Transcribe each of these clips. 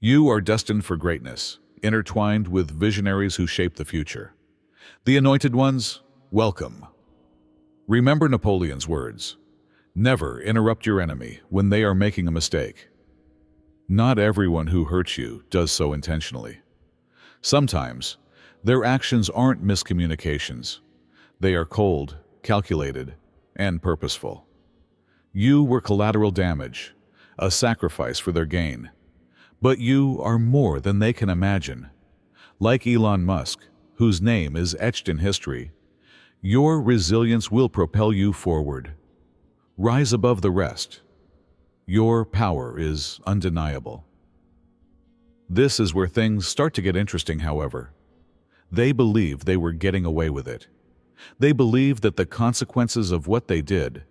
You are destined for greatness, intertwined with visionaries who shape the future. The anointed ones, welcome. Remember Napoleon's words: never interrupt your enemy when they are making a mistake. Not everyone who hurts you does so intentionally. Sometimes, their actions aren't miscommunications. They are cold, calculated, and purposeful. You were collateral damage, a sacrifice for their gain. But you are more than they can imagine. Like Elon Musk, whose name is etched in history, your resilience will propel you forward. Rise above the rest. Your power is undeniable. This is where things start to get interesting, however. They believed they were getting away with it. They believed that the consequences of what they did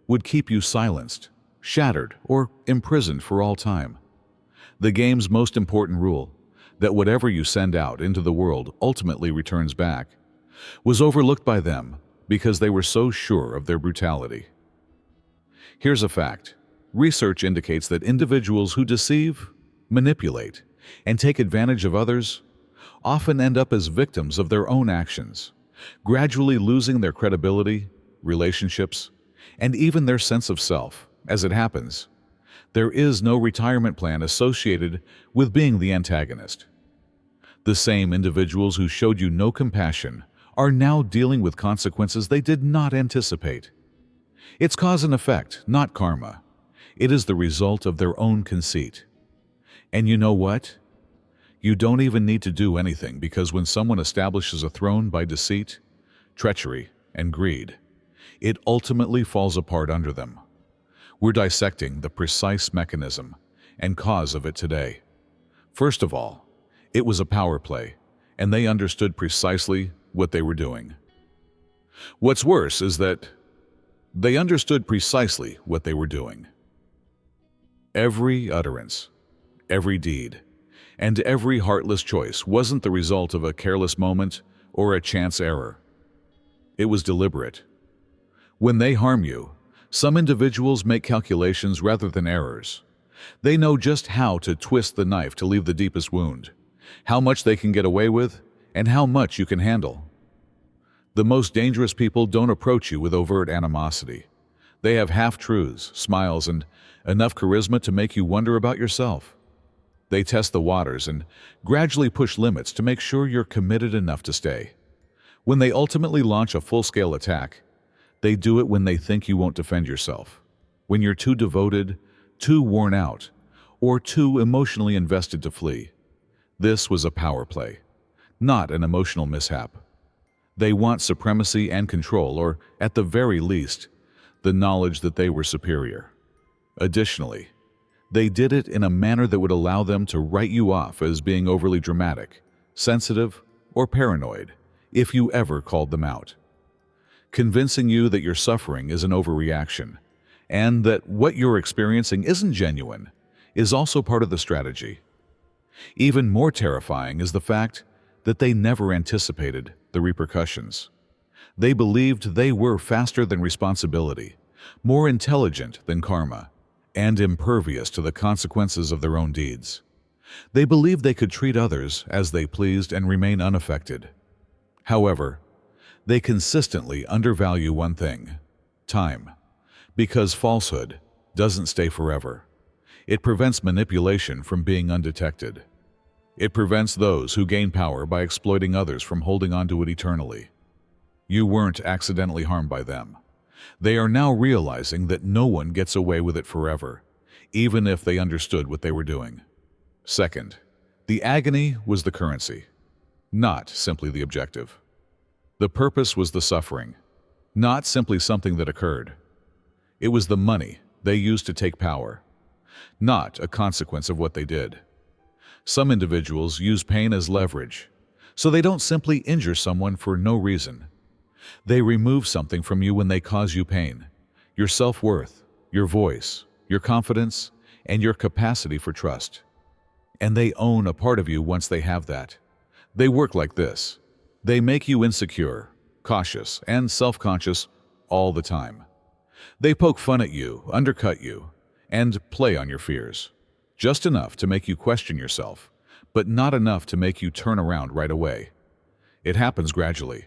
would keep you silenced, shattered, or imprisoned for all time. The game's most important rule, that whatever you send out into the world ultimately returns back, was overlooked by them because they were so sure of their brutality. Here's a fact. Research indicates that individuals who deceive, manipulate, and take advantage of others often end up as victims of their own actions, gradually losing their credibility, relationships, and even their sense of self. As it happens, there is no retirement plan associated with being the antagonist. The same individuals who showed you no compassion are now dealing with consequences they did not anticipate. It's cause and effect, not karma. It is the result of their own conceit. And you know what? You don't even need to do anything, because when someone establishes a throne by deceit, treachery, and greed, it ultimately falls apart under them. We're dissecting the precise mechanism and cause of it today. First of all, it was a power play, and they understood precisely what they were doing. What's worse is that they understood precisely what they were doing. Every utterance, every deed, and every heartless choice wasn't the result of a careless moment or a chance error. It was deliberate. When they harm you, some individuals make calculations rather than errors. They know just how to twist the knife to leave the deepest wound, how much they can get away with, and how much you can handle. The most dangerous people don't approach you with overt animosity. They have half-truths, smiles, and enough charisma to make you wonder about yourself. They test the waters and gradually push limits to make sure you're committed enough to stay. When they ultimately launch a full-scale attack, they do it when they think you won't defend yourself, when you're too devoted, too worn out, or too emotionally invested to flee. This was a power play, not an emotional mishap. They want supremacy and control, or at the very least, the knowledge that they were superior. Additionally, they did it in a manner that would allow them to write you off as being overly dramatic, sensitive, or paranoid if you ever called them out. Convincing you that your suffering is an overreaction, and that what you're experiencing isn't genuine, is also part of the strategy. Even more terrifying is the fact that they never anticipated the repercussions. They believed they were faster than responsibility, more intelligent than karma, and impervious to the consequences of their own deeds. They believed they could treat others as they pleased and remain unaffected. However, they consistently undervalue one thing: time. Because falsehood doesn't stay forever. It prevents manipulation from being undetected. It prevents those who gain power by exploiting others from holding on to it eternally. You weren't accidentally harmed by them. They are now realizing that no one gets away with it forever, even if they understood what they were doing. Second, the agony was the currency, not simply the objective. The purpose was the suffering, not simply something that occurred. It was the money they used to take power, not a consequence of what they did. Some individuals use pain as leverage, so they don't simply injure someone for no reason. They remove something from you when they cause you pain: your self-worth, your voice, your confidence, and your capacity for trust. And they own a part of you once they have that. They work like this. They make you insecure, cautious, and self-conscious all the time. They poke fun at you, undercut you, and play on your fears. Just enough to make you question yourself, but not enough to make you turn around right away. It happens gradually,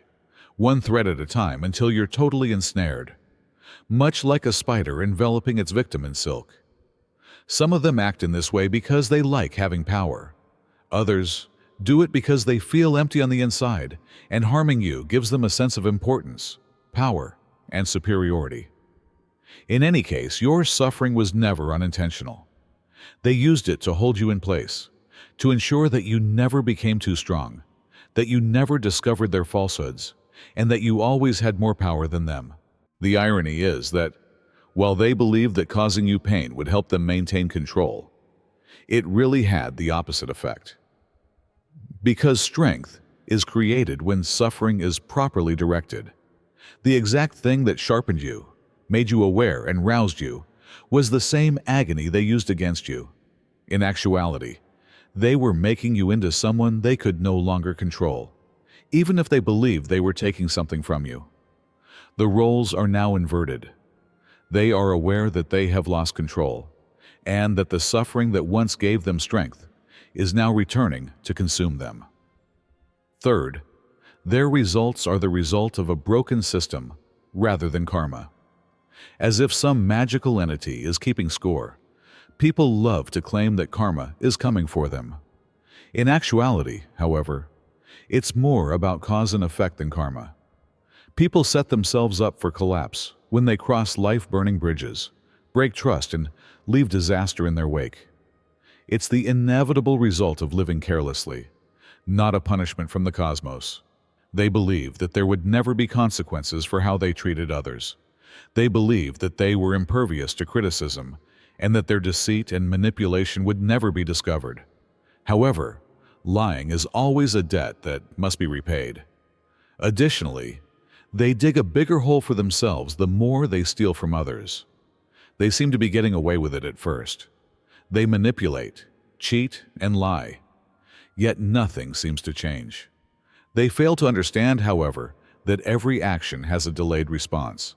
one thread at a time until you're totally ensnared, much like a spider enveloping its victim in silk. Some of them act in this way because they like having power. Others do it because they feel empty on the inside, and harming you gives them a sense of importance, power, and superiority. In any case, your suffering was never unintentional. They used it to hold you in place, to ensure that you never became too strong, that you never discovered their falsehoods, and that you always had more power than them. The irony is that, while they believed that causing you pain would help them maintain control, it really had the opposite effect. Because strength is created when suffering is properly directed. The exact thing that sharpened you, made you aware, and roused you was the same agony they used against you. In actuality, they were making you into someone they could no longer control, even if they believed they were taking something from you. The roles are now inverted. They are aware that they have lost control, and that the suffering that once gave them strength is now returning to consume them. Third, their results are the result of a broken system rather than karma. As if some magical entity is keeping score, people love to claim that karma is coming for them. In actuality, however, it's more about cause and effect than karma. People set themselves up for collapse when they cross life-burning bridges, break trust, and leave disaster in their wake. It's the inevitable result of living carelessly, not a punishment from the cosmos. They believed that there would never be consequences for how they treated others. They believed that they were impervious to criticism and that their deceit and manipulation would never be discovered. However, lying is always a debt that must be repaid. Additionally, they dig a bigger hole for themselves the more they steal from others. They seem to be getting away with it at first. They manipulate, cheat, and lie. Yet nothing seems to change. They fail to understand, however, that every action has a delayed response.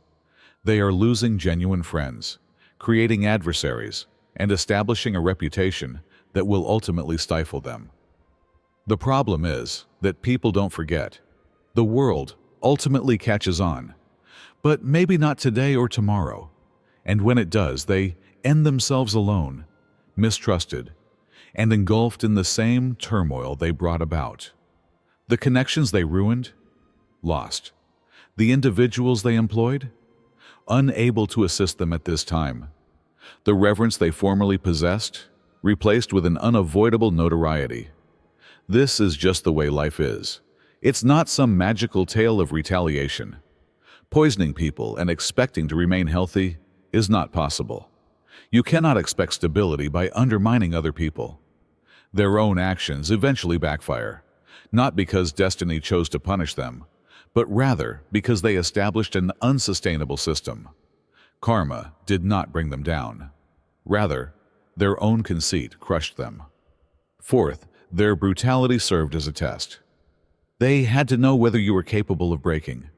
They are losing genuine friends, creating adversaries, and establishing a reputation that will ultimately stifle them. The problem is that people don't forget. The world ultimately catches on, but maybe not today or tomorrow. And when it does, they end themselves alone, mistrusted, and engulfed in the same turmoil they brought about. The connections they ruined, lost. The individuals they employed, unable to assist them at this time. The reverence they formerly possessed, replaced with an unavoidable notoriety. This is just the way life is. It's not some magical tale of retaliation. Poisoning people and expecting to remain healthy is not possible. You cannot expect stability by undermining other people. Their own actions eventually backfire, not because destiny chose to punish them, but rather because they established an unsustainable system. Karma did not bring them down. Rather, their own conceit crushed them. Fourth, their brutality served as a test. They had to know whether you were capable of breaking.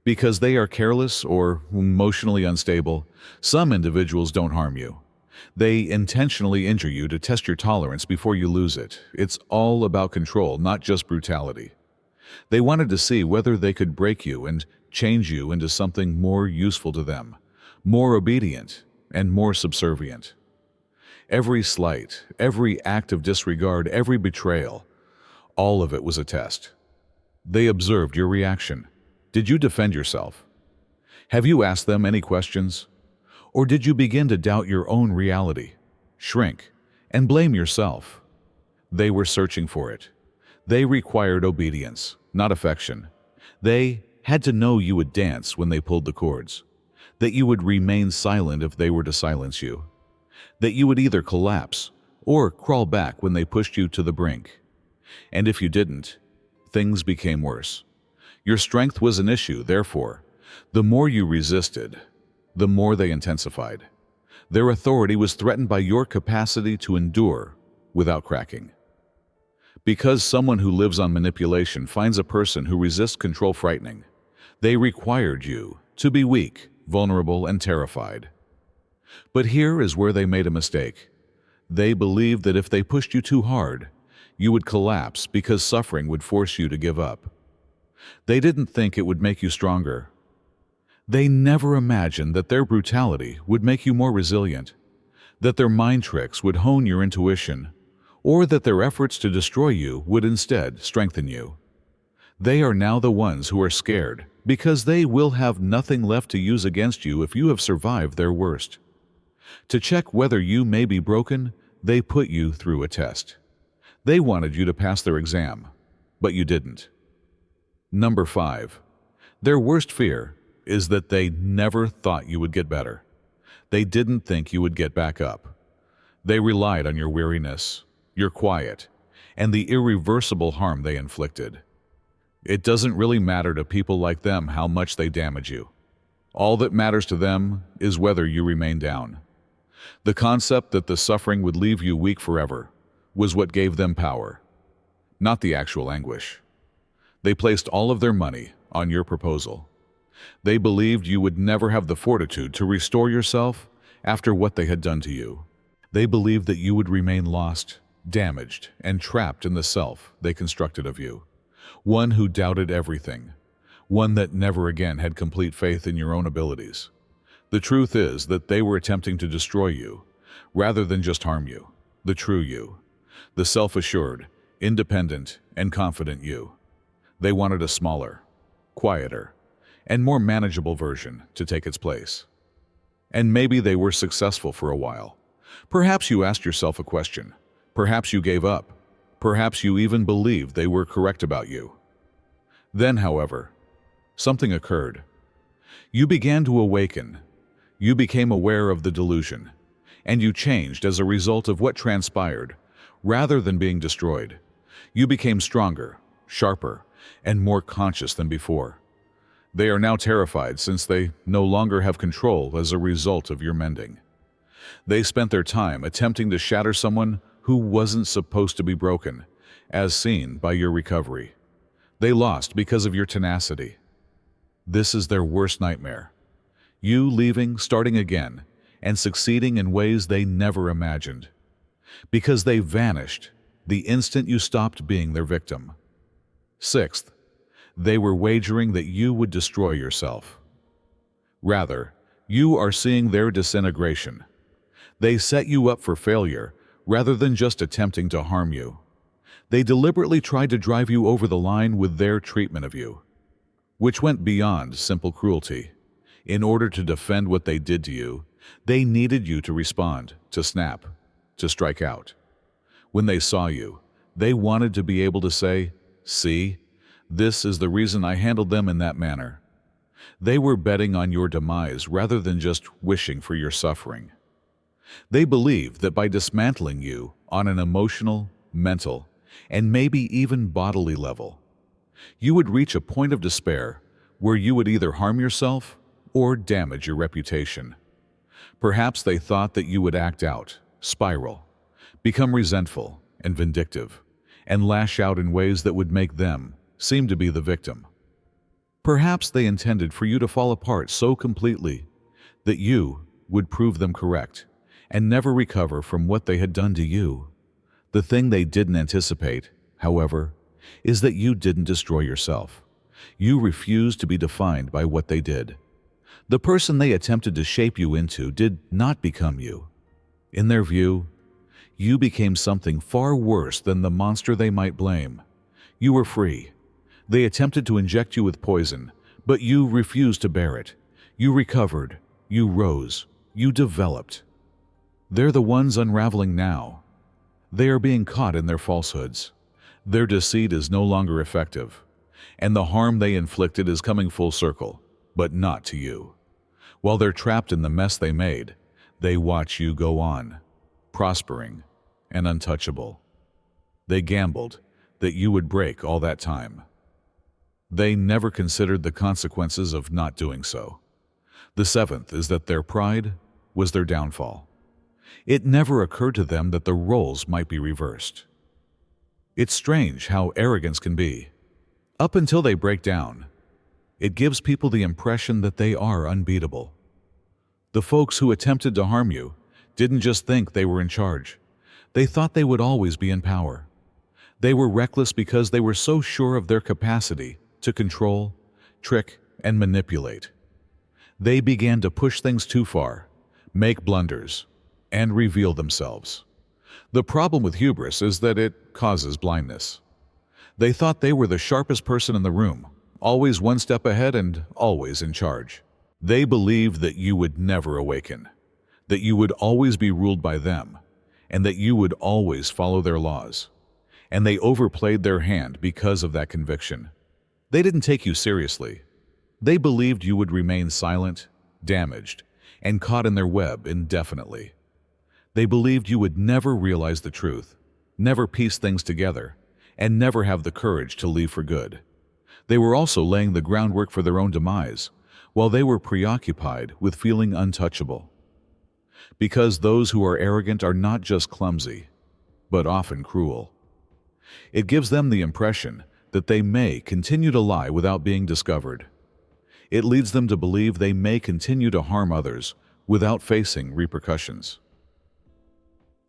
Because they are careless or emotionally unstable, some individuals don't harm you. They intentionally injure you to test your tolerance before you lose it. It's all about control, not just brutality. They wanted to see whether they could break you and change you into something more useful to them, more obedient, and more subservient. Every slight, every act of disregard, every betrayal, all of it was a test. They observed your reaction. Did you defend yourself? Have you asked them any questions? Or did you begin to doubt your own reality, shrink, and blame yourself? They were searching for it. They required obedience, not affection. They had to know you would dance when they pulled the cords, that you would remain silent if they were to silence you, that you would either collapse or crawl back when they pushed you to the brink. And if you didn't, things became worse. Your strength was an issue, therefore, the more you resisted, the more they intensified. Their authority was threatened by your capacity to endure without cracking. Because someone who lives on manipulation finds a person who resists control frightening, they required you to be weak, vulnerable, and terrified. But here is where they made a mistake. They believed that if they pushed you too hard, you would collapse because suffering would force you to give up. They didn't think it would make you stronger. They never imagined that their brutality would make you more resilient, that their mind tricks would hone your intuition, or that their efforts to destroy you would instead strengthen you. They are now the ones who are scared because they will have nothing left to use against you if you have survived their worst. To check whether you may be broken, they put you through a test. They wanted you to pass their exam, but you didn't. Number 5. Their worst fear is that they never thought you would get better. They didn't think you would get back up. They relied on your weariness, your quiet, and the irreversible harm they inflicted. It doesn't really matter to people like them how much they damage you. All that matters to them is whether you remain down. The concept that the suffering would leave you weak forever was what gave them power, not the actual anguish. They placed all of their money on your proposal. They believed you would never have the fortitude to restore yourself after what they had done to you. They believed that you would remain lost, damaged, and trapped in the self they constructed of you. One who doubted everything. One that never again had complete faith in your own abilities. The truth is that they were attempting to destroy you, rather than just harm you. The true you. The self-assured, independent, and confident you. They wanted a smaller, quieter, and more manageable version to take its place. And maybe they were successful for a while. Perhaps you asked yourself a question. Perhaps you gave up. Perhaps you even believed they were correct about you. Then, however, something occurred. You began to awaken. You became aware of the delusion, and you changed as a result of what transpired. Rather than being destroyed, you became stronger, sharper, and more conscious than before. They are now terrified since they no longer have control as a result of your mending. They spent their time attempting to shatter someone who wasn't supposed to be broken, as seen by your recovery. They lost because of your tenacity. This is their worst nightmare. You leaving, starting again, and succeeding in ways they never imagined. Because they vanished the instant you stopped being their victim. 6th, they were wagering that you would destroy yourself. Rather, you are seeing their disintegration. They set you up for failure rather than just attempting to harm you. They deliberately tried to drive you over the line with their treatment of you, which went beyond simple cruelty. In order to defend what they did to you, they needed you to respond, to snap, to strike out. When they saw you, they wanted to be able to say, "See, this is the reason I handled them in that manner." They were betting on your demise rather than just wishing for your suffering. They believed that by dismantling you on an emotional, mental, and maybe even bodily level, you would reach a point of despair where you would either harm yourself or damage your reputation. Perhaps they thought that you would act out, spiral, become resentful and vindictive, and lash out in ways that would make them seem to be the victim. Perhaps they intended for you to fall apart so completely that you would prove them correct and never recover from what they had done to you. The thing they didn't anticipate, however, is that you didn't destroy yourself. You refused to be defined by what they did. The person they attempted to shape you into did not become you. In their view, you became something far worse than the monster they might blame. You were free. They attempted to inject you with poison, but you refused to bear it. You recovered. You rose. You developed. They're the ones unraveling now. They are being caught in their falsehoods. Their deceit is no longer effective, and the harm they inflicted is coming full circle, but not to you. While they're trapped in the mess they made, they watch you go on, prospering and untouchable. They gambled that you would break all that time. They never considered the consequences of not doing so. The 7th is that their pride was their downfall. It never occurred to them that the roles might be reversed. It's strange how arrogance can be. Up until they break down, it gives people the impression that they are unbeatable. The folks who attempted to harm you didn't just think they were in charge. They thought they would always be in power. They were reckless because they were so sure of their capacity to control, trick, and manipulate. They began to push things too far, make blunders, and reveal themselves. The problem with hubris is that it causes blindness. They thought they were the sharpest person in the room, always one step ahead and always in charge. They believed that you would never awaken, that you would always be ruled by them, and that you would always follow their laws. And they overplayed their hand because of that conviction. They didn't take you seriously. They believed you would remain silent, damaged, and caught in their web indefinitely. They believed you would never realize the truth, never piece things together, and never have the courage to leave for good. They were also laying the groundwork for their own demise, while they were preoccupied with feeling untouchable. Because those who are arrogant are not just clumsy, but often cruel. It gives them the impression that they may continue to lie without being discovered. It leads them to believe they may continue to harm others without facing repercussions.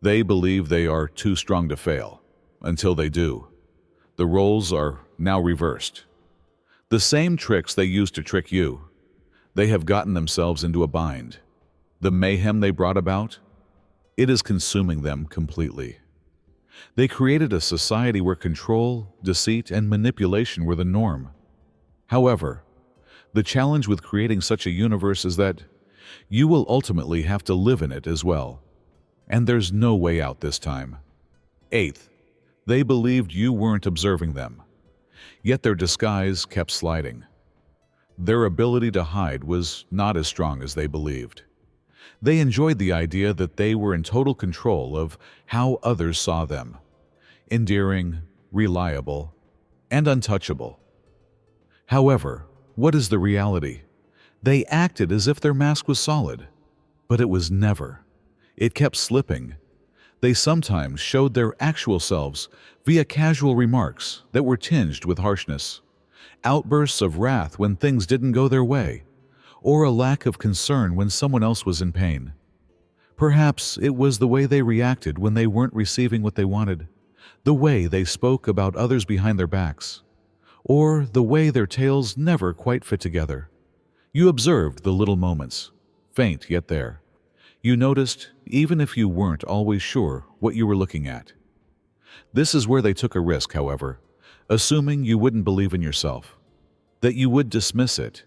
They believe they are too strong to fail, until they do. The roles are now reversed. The same tricks they used to trick you, they have gotten themselves into a bind. The mayhem they brought about, it is consuming them completely. They created a society where control, deceit, and manipulation were the norm. However, the challenge with creating such a universe is that you will ultimately have to live in it as well. And there's no way out this time. Eighth, they believed you weren't observing them. Yet their disguise kept sliding. Their ability to hide was not as strong as they believed. They enjoyed the idea that they were in total control of how others saw them. Endearing, reliable, and untouchable. However, what is the reality? They acted as if their mask was solid, but it was never. It kept slipping. They sometimes showed their actual selves via casual remarks that were tinged with harshness, outbursts of wrath when things didn't go their way, or a lack of concern when someone else was in pain. Perhaps it was the way they reacted when they weren't receiving what they wanted, the way they spoke about others behind their backs, or the way their tales never quite fit together. You observed the little moments, faint yet there. You noticed even if you weren't always sure what you were looking at. This is where they took a risk, however, assuming you wouldn't believe in yourself, that you would dismiss it,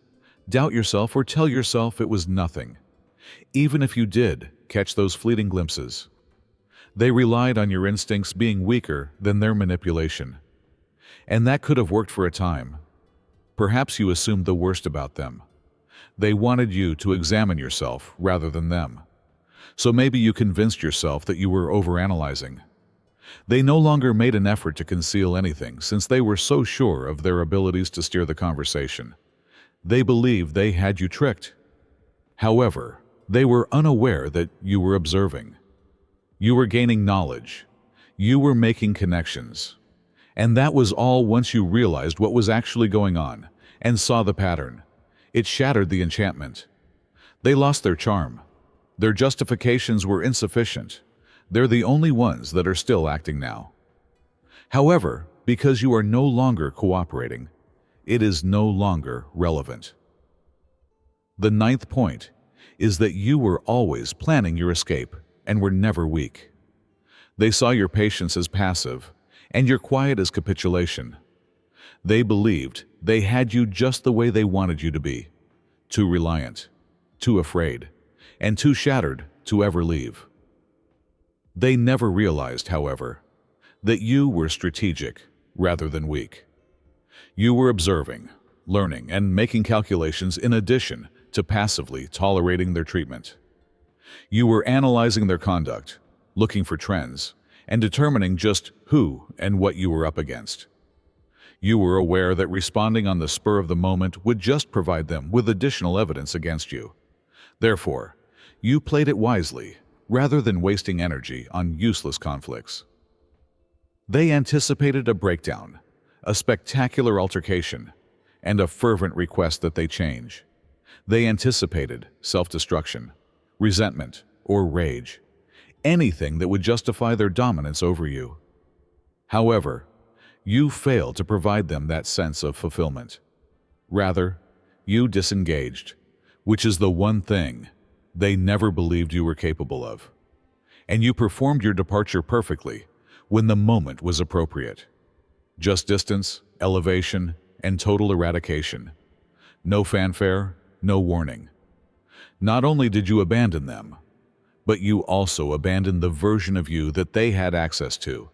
doubt yourself, or tell yourself it was nothing, even if you did catch those fleeting glimpses. They relied on your instincts being weaker than their manipulation. And that could have worked for a time. Perhaps you assumed the worst about them. They wanted you to examine yourself rather than them. So maybe you convinced yourself that you were overanalyzing. They no longer made an effort to conceal anything since they were so sure of their abilities to steer the conversation. They believed they had you tricked. However, they were unaware that you were observing. You were gaining knowledge. You were making connections. And that was all once you realized what was actually going on and saw the pattern. It shattered the enchantment. They lost their charm. Their justifications were insufficient. They're the only ones that are still acting now. However, because you are no longer cooperating, it is no longer relevant. The ninth point is that you were always planning your escape and were never weak. They saw your patience as passive and your quiet as capitulation. They believed they had you just the way they wanted you to be, too reliant, too afraid, and too shattered to ever leave. They never realized, however, that you were strategic rather than weak. You were observing, learning, and making calculations in addition to passively tolerating their treatment. You were analyzing their conduct, looking for trends, and determining just who and what you were up against. You were aware that responding on the spur of the moment would just provide them with additional evidence against you. Therefore, you played it wisely, rather than wasting energy on useless conflicts. They anticipated a breakdown, a spectacular altercation, and a fervent request that they change. They anticipated self-destruction, resentment, or rage. anything that would justify their dominance over you. However, you fail to provide them that sense of fulfillment. Rather, you disengaged, which is the one thing they never believed you were capable of. And you performed your departure perfectly when the moment was appropriate. Just distance, elevation, and total eradication. No fanfare, no warning. Not only did you abandon them, but you also abandoned the version of you that they had access to,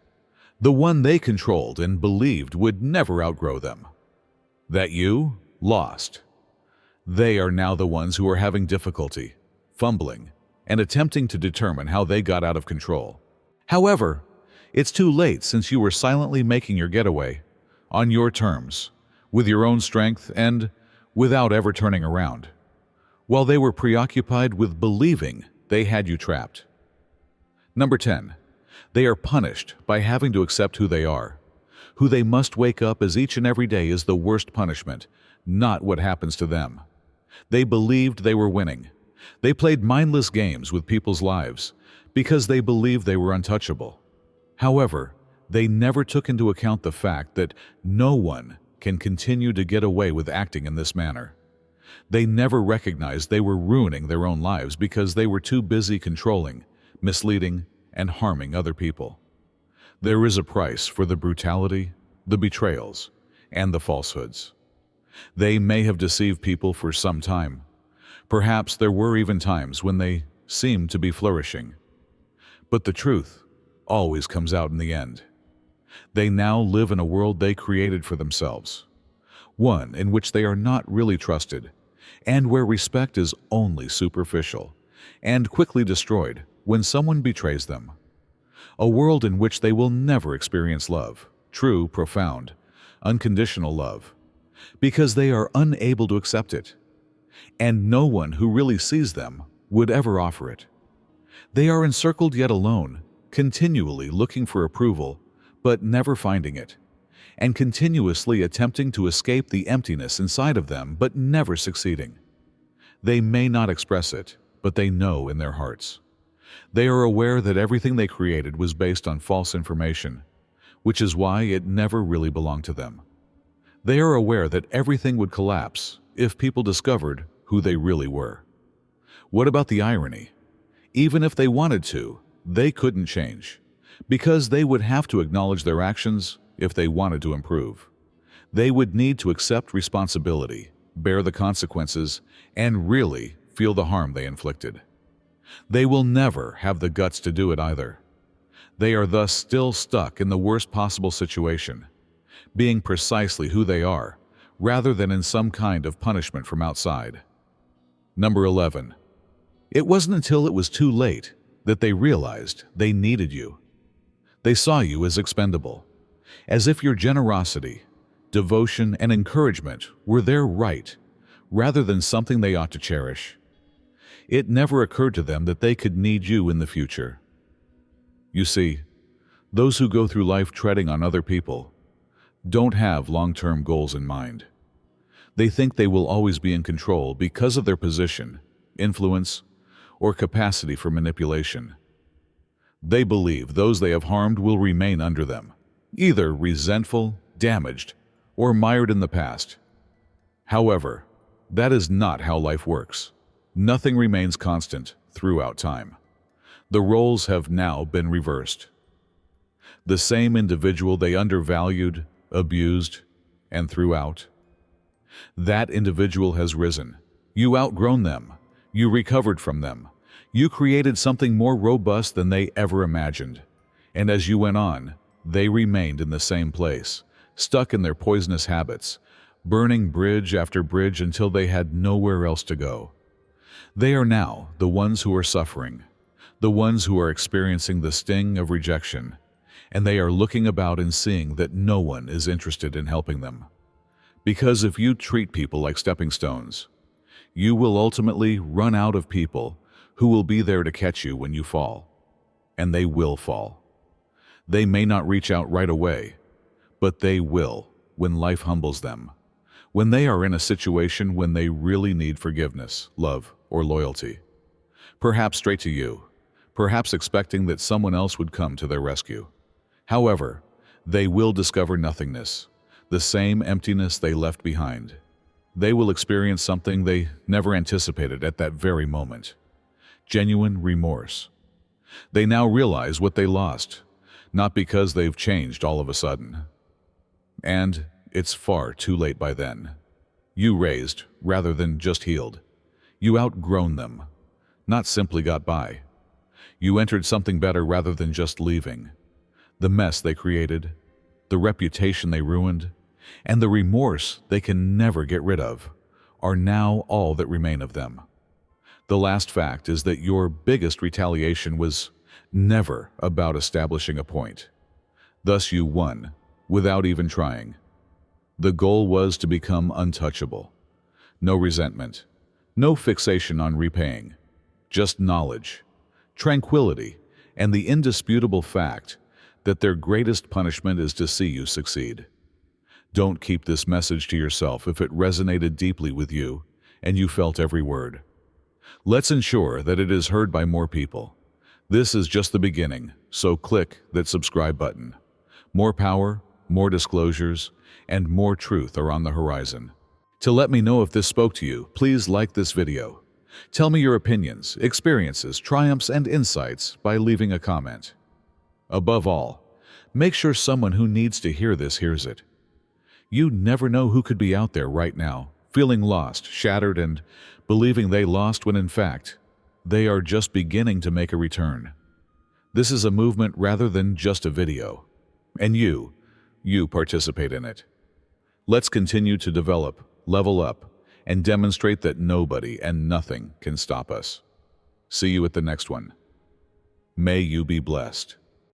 the one they controlled and believed would never outgrow them. That you lost. They are now the ones who are having difficulty, fumbling, and attempting to determine how they got out of control. However, it's too late since you were silently making your getaway, on your terms, with your own strength and without ever turning around, while they were preoccupied with believing they had you trapped. Number 10. They are punished by having to accept who they are, who they must wake up as each and every day is the worst punishment, not what happens to them. They believed they were winning. They played mindless games with people's lives because they believed they were untouchable. However, they never took into account the fact that no one can continue to get away with acting in this manner. They never recognized they were ruining their own lives because they were too busy controlling, misleading, and harming other people. There is a price for the brutality, the betrayals, and the falsehoods. They may have deceived people for some time. Perhaps there were even times when they seemed to be flourishing. But the truth always comes out in the end. They now live in a world they created for themselves, one in which they are not really trusted, and where respect is only superficial and quickly destroyed when someone betrays them. A world in which they will never experience love, true, profound, unconditional love, because they are unable to accept it, and no one who really sees them would ever offer it. They are encircled yet alone, continually looking for approval, but never finding it, and continuously attempting to escape the emptiness inside of them, but never succeeding. They may not express it, but they know in their hearts. They are aware that everything they created was based on false information, which is why it never really belonged to them. They are aware that everything would collapse if people discovered who they really were. What about the irony? Even if they wanted to, they couldn't change, because they would have to acknowledge their actions if they wanted to improve. They would need to accept responsibility, bear the consequences, and really feel the harm they inflicted. They will never have the guts to do it either. They are thus still stuck in the worst possible situation, being precisely who they are, rather than in some kind of punishment from outside. Number 11. It wasn't until it was too late that they realized they needed you. They saw you as expendable, as if your generosity, devotion, and encouragement were their right, rather than something they ought to cherish. It never occurred to them that they could need you in the future. You see, those who go through life treading on other people don't have long-term goals in mind. They think they will always be in control because of their position, influence, or capacity for manipulation. They believe those they have harmed will remain under them, either resentful, damaged, or mired in the past. However, that is not how life works. Nothing remains constant throughout time. The roles have now been reversed. The same individual they undervalued, abused, and threw out. That individual has risen. You outgrown them. You recovered from them. You created something more robust than they ever imagined. And as you went on, they remained in the same place, stuck in their poisonous habits, burning bridge after bridge until they had nowhere else to go. They are now the ones who are suffering, the ones who are experiencing the sting of rejection, and they are looking about and seeing that no one is interested in helping them. Because if you treat people like stepping stones, you will ultimately run out of people who will be there to catch you when you fall. And they will fall. They may not reach out right away, but they will when life humbles them, when they are in a situation when they really need forgiveness, love, or loyalty. Perhaps straight to you, perhaps expecting that someone else would come to their rescue. However, they will discover nothingness, the same emptiness they left behind. They will experience something they never anticipated at that very moment. Genuine remorse. They now realize what they lost, not because they've changed all of a sudden. And it's far too late by then. You raised rather than just healed. You outgrown them, not simply got by. You entered something better rather than just leaving. The mess they created, the reputation they ruined, and the remorse they can never get rid of are now all that remain of them. The last fact is that your biggest retaliation was never about establishing a point. Thus you won, without even trying. The goal was to become untouchable. No resentment, no fixation on repaying, just knowledge, tranquility, and the indisputable fact that their greatest punishment is to see you succeed. Don't keep this message to yourself if it resonated deeply with you and you felt every word. Let's ensure that it is heard by more people. This is just the beginning, so click that subscribe button. More power, more disclosures, and more truth are on the horizon. To let me know if this spoke to you, please like this video. Tell me your opinions, experiences, triumphs, and insights by leaving a comment. Above all, make sure someone who needs to hear this hears it. You never know who could be out there right now, feeling lost, shattered, and believing they lost when in fact, they are just beginning to make a return. This is a movement rather than just a video. And you participate in it. Let's continue to develop, level up, and demonstrate that nobody and nothing can stop us. See you at the next one. May you be blessed.